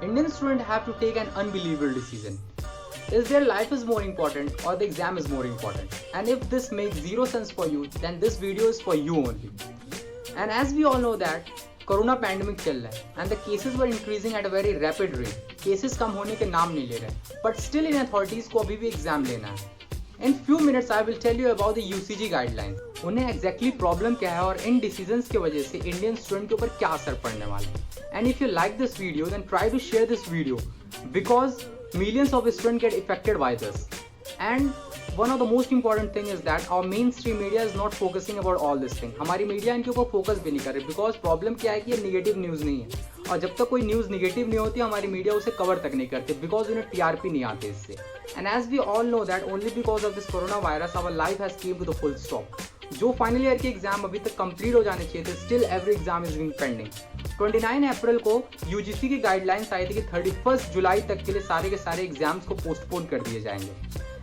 Indian students have to take an unbelievable decision. Is their life is more important or the exam is more important? And if this makes zero sense for you, then this video is for you only. And as we all know that corona pandemic चल रहा है and the cases were increasing at a very rapid rate. Cases कम होने के नाम नहीं ले रहे, बट स्टिल इन अथॉरिटीज को अभी भी एग्जाम लेना है. In few minutes I will tell you about the UGC guidelines. उन्हें एग्जैक्टली प्रॉब्लम क्या है और इन डिसीजंस की वजह से इंडियन स्टूडेंट के ऊपर क्या असर पड़ने वाला है. And if you like this video then try to share this video because millions of students get affected by this. And one of the most important thing is that our mainstream media is not focusing about all this thing. हमारी media इनके ऊपर focus भी नहीं कर रही because problem क्या है कि ये नेगेटिव न्यूज़ नहीं है, और जब तक कोई न्यूज़ नेगेटिव नहीं होती हमारी मीडिया उसे कवर तक नहीं करती बिकॉज उन्हें टीआरपी नहीं आते इससे. And as we all know that only because of this corona virus our life has came to the full stop. जो फाइनल ईयर के एग्जाम अभी तक कंप्लीट हो जाने चाहिए थे, still every exam is being pending. 29 April को UGC की गाइडलाइंस आई थी कि 31 जुलाई तक के लिए सारे के सारे एग्जाम्स को पोस्टपोन कर दिए जाएंगे.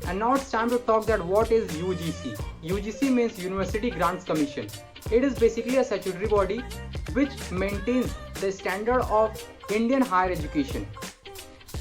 And now it's time to talk that what is UGC. UGC means university grants commission. It is basically a statutory body which maintains the standard of Indian higher education.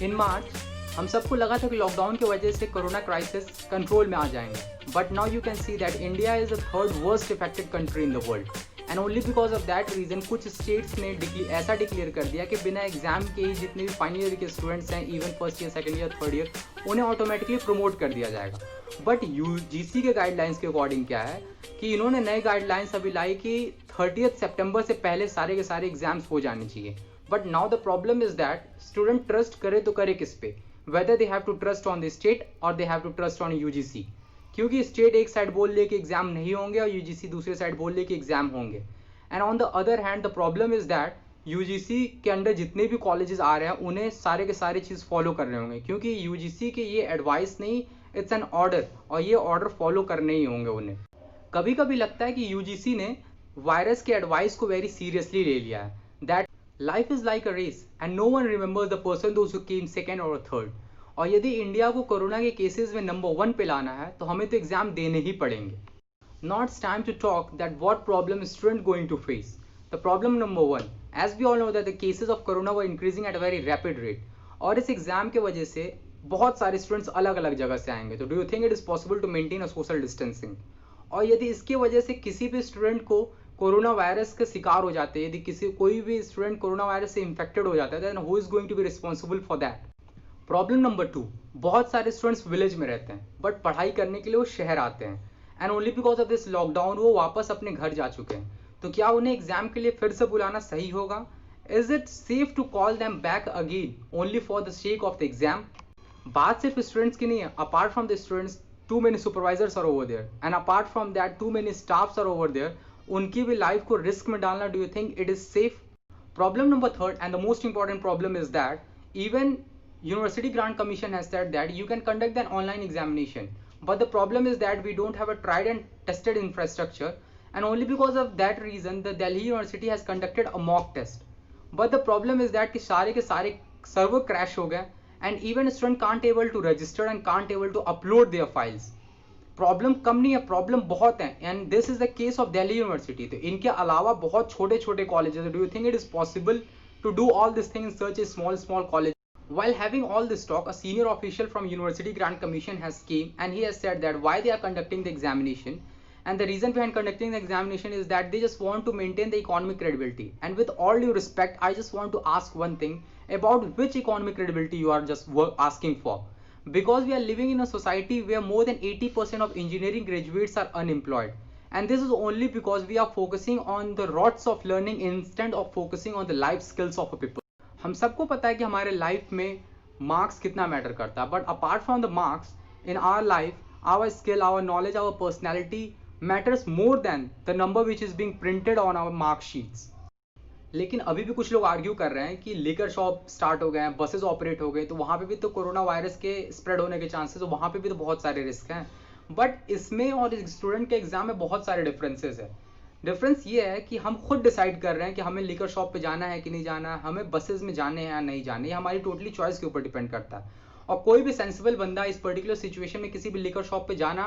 In March हम सबको लगा था कि lockdown की वजह से corona crisis control में आ जाएंगे, but now you can see that India is the third worst affected country in the world. And only because of that reason कुछ स्टेट्स ने ऐसा डिक्लेयर कर दिया कि बिना एग्जाम के ही जितने भी फाइनल ईयर के स्टूडेंट्स हैं, even first year, second year, third year, उन्हें ऑटोमेटिकली प्रमोट कर दिया जाएगा. बट यूजीसी के गाइडलाइंस के अकॉर्डिंग क्या है कि इन्होंने नए गाइडलाइंस अभी लाई कि 30 सितंबर से पहले सारे के सारे एग्जाम्स हो जाने चाहिए. But now the problem is that student trust करे तो करे किस पे, whether they have to trust on the state or they have to trust on UGC. क्योंकि स्टेट एक साइड बोल ले कि एग्जाम नहीं होंगे और यूजीसी दूसरे साइड बोल ले कि एग्जाम होंगे. And on the other hand the problem is that UGC के अंडर जितने भी कॉलेजेस आ रहे हैं उन्हें सारे के सारे चीज़ फॉलो कर रहे होंगे, क्योंकि यूजीसी के ये एडवाइस नहीं, इट्स एन ऑर्डर, और ये ऑर्डर फॉलो करने ही होंगे उन्हें. कभी कभी लगता है कि यूजीसी ने वायरस के एडवाइस को वेरी सीरियसली ले लिया है. That life is like a race and no one remembers the person those who came second और थर्ड. और यदि इंडिया को कोरोना के केसेस में नंबर 1 पे लाना है तो हमें तो एग्जाम देने ही पड़ेंगे. Now it's time to talk that what problem is student going to face. The problem number 1, as we all know that the cases of corona were increasing at a very rapid rate. और इस exam के वजह से बहुत सारे students अलग अलग जगह से आएंगे. तो do you think it is possible to maintain a social distancing? और यदि इसकी वजह से किसी भी स्टूडेंट को कोरोना वायरस का शिकार हो जाते हैं, यदि कोई भी स्टूडेंट कोरोना वायरस से इन्फेक्टेड हो जाता है, then who is going to be responsible for that? Problem number 2, बहुत सारे स्टूडेंट्स विलेज में रहते हैं बट पढ़ाई करने के लिए वो शहर आते हैं. And only because of this lockdown वो वापस अपने घर जा चुके हैं. तो क्या उन्हें एग्जाम के लिए फिर से बुलाना सही होगा? Is it safe to call them back again only for the sake of the exam? बात सिर्फ स्टूडेंट्स की नहीं है. Apart from the students, too many supervisors are over there, and apart from that too many staffs are over there. उनकी भी life को risk में डालना, do you think it is safe? Problem number 3 and the most important problem is that even University Grant Commission has said that you can conduct an online examination, but the problem is that we don't have a tried and tested infrastructure, and only because of that reason the Delhi University has conducted a mock test. But the problem is that कि सारे के सारे server crash हो गए and even student can't able to register and can't able to upload their files. Problem कम नहीं है, problem बहुत है, and this is the case of Delhi university. तो इनके अलावा बहुत छोटे छोटे colleges. Do you think it is possible to do all this thing in such a small college? While having all this talk, a senior official from University Grant Commission has came and he has said that why they are conducting the examination, and the reason behind conducting the examination is that they just want to maintain the economic credibility. And with all due respect, I just want to ask one thing about which economic credibility you are just asking for. Because we are living in a society where more than 80% of engineering graduates are unemployed. And this is only because we are focusing on the rotes of learning instead of focusing on the life skills of a people. हम सबको पता है कि हमारे life में marks कितना matter करता है, but apart from the marks in our life, our skill, our knowledge, our personality matters more than the number which is being printed on our mark sheets. लेकिन अभी भी कुछ लोग आर्ग्यू कर रहे हैं कि लिकर शॉप स्टार्ट हो गए हैं, बसेस ऑपरेट हो गए, तो वहाँ पे भी तो कोरोना वायरस के स्प्रेड होने के चांसेस, तो वहाँ पे भी तो बहुत सारे रिस्क हैं. बट इसमें और स्टूडेंट के एग्जाम में बहुत सारे डिफरेंसेस है. डिफरेंस ये है कि हम खुद डिसाइड कर रहे हैं कि हमें लिकर शॉप पे जाना है कि नहीं जाना है, हमें बसेस में जाने हैं या नहीं जाने, ये हमारी टोटली चॉइस के ऊपर डिपेंड करता है. और कोई भी सेंसिबल बंदा इस पर्टिकुलर सिचुएशन में किसी भी लिकर शॉप पे जाना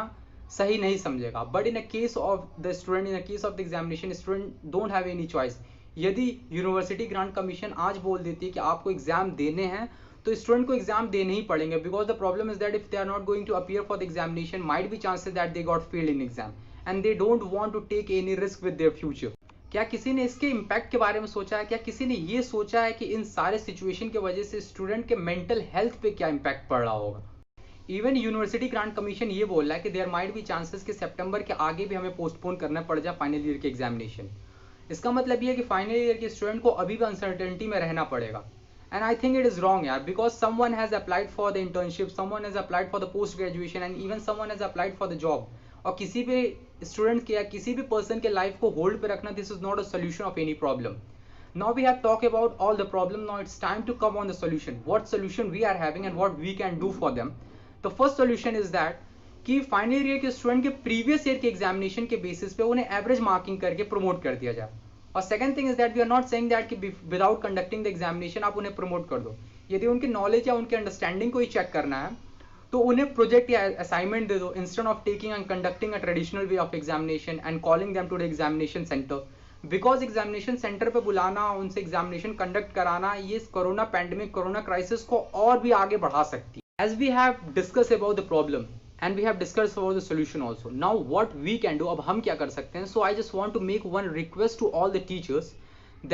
सही नहीं समझेगा. But in a case of the student, in a case of the examination, student don't have any choice. यदि यूनिवर्सिटी ग्रांट कमीशन आज बोल देती है कि आपको एग्जाम देने हैं, तो स्टूडेंट को एग्जाम देने ही पड़ेंगे, because the problem is that if they are not going to appear for the examination, might be chances that they got failed in exam and they don't want to take any risk with their future. क्या किसी ने इसके impact के बारे में सोचा है? क्या किसी ने ये सोचा है कि इन सारे सिचुएशन की वजह से स्टूडेंट के मेंटल हेल्थ पे क्या इम्पैक्ट पड़ रहा होगा? इवन यूनिवर्सिटी ग्रांट कमीशन ये बोल रहा है कि देयर माइट बी चांसेस कि सितंबर के आगे भी हमें पोस्टपोन करना पड़ जाए फाइनल ईयर के एग्जामिनेशन। इसका मतलब ये है कि फाइनल ईयर के स्टूडेंट को अभी भी अनसर्टेनिटी में रहना पड़ेगा। And I think it is wrong यार, because someone has applied for the internship, someone has applied for the post graduation and even someone has applied for the job. और किसी भी स्टूडेंट के या किसी भी पर्सन के लाइफ को होल्ड पे रखना, this is not a solution of any problem. Now we have talked about all the problem. Now it's time to come on the solution. What solution we are having and what we can do for them. The first solution is that कि final year के student के previous year के examination के basis पे उन्हें average marking करके promote कर दिया जाए। और second thing is that we are not saying that कि विदाउट कंडक्टिंग द एग्जामिनेशन आप उन्हें प्रमोट कर दो। यदि उनके नॉलेज या उनके अंडरस्टैंडिंग को ही चेक करना है, तो उन्हें प्रोजेक्ट या असाइनमेंट दे दो instead of taking and conducting a traditional way of examination and calling them to the examination centre. Because examination centre पे बुलाना, उनसे एग्जामिनेशन कंडक्ट कराना, ये कोरोना पैंडेमिक, कोरोना क्राइसिस को और भी आगे बढ़ा सकती है। As we have discuss about the problem and we have discussed about the solution also. Now what we can do, अब हम क्या कर सकते हैं? So I just want to make one request to all the teachers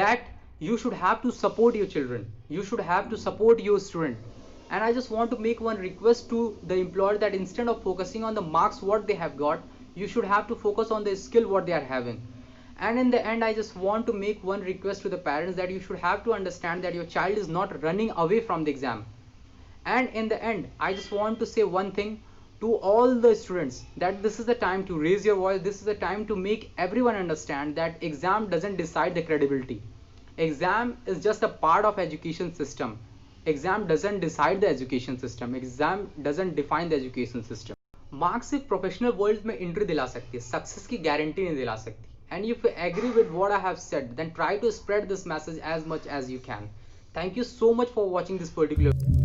that you should have to support your children, you should have to support your student, and I just want to make one request to the employer that instead of focusing on the marks what they have got, you should have to focus on the skill what they are having. And in the end, I just want to make one request to the parents that you should have to understand that your child is not running away from the exam. And in the end, I just want to say one thing to all the students, that this is the time to raise your voice, this is the time to make everyone understand that exam doesn't decide the credibility. Exam is just a part of education system. Exam doesn't decide the education system. Exam doesn't define the education system. Marks सिर्फ professional world में entry दिला सकती है, success की guarantee नहीं दिला सकती। And if you agree with what I have said, then try to spread this message as much as you can. Thank you so much for watching this particular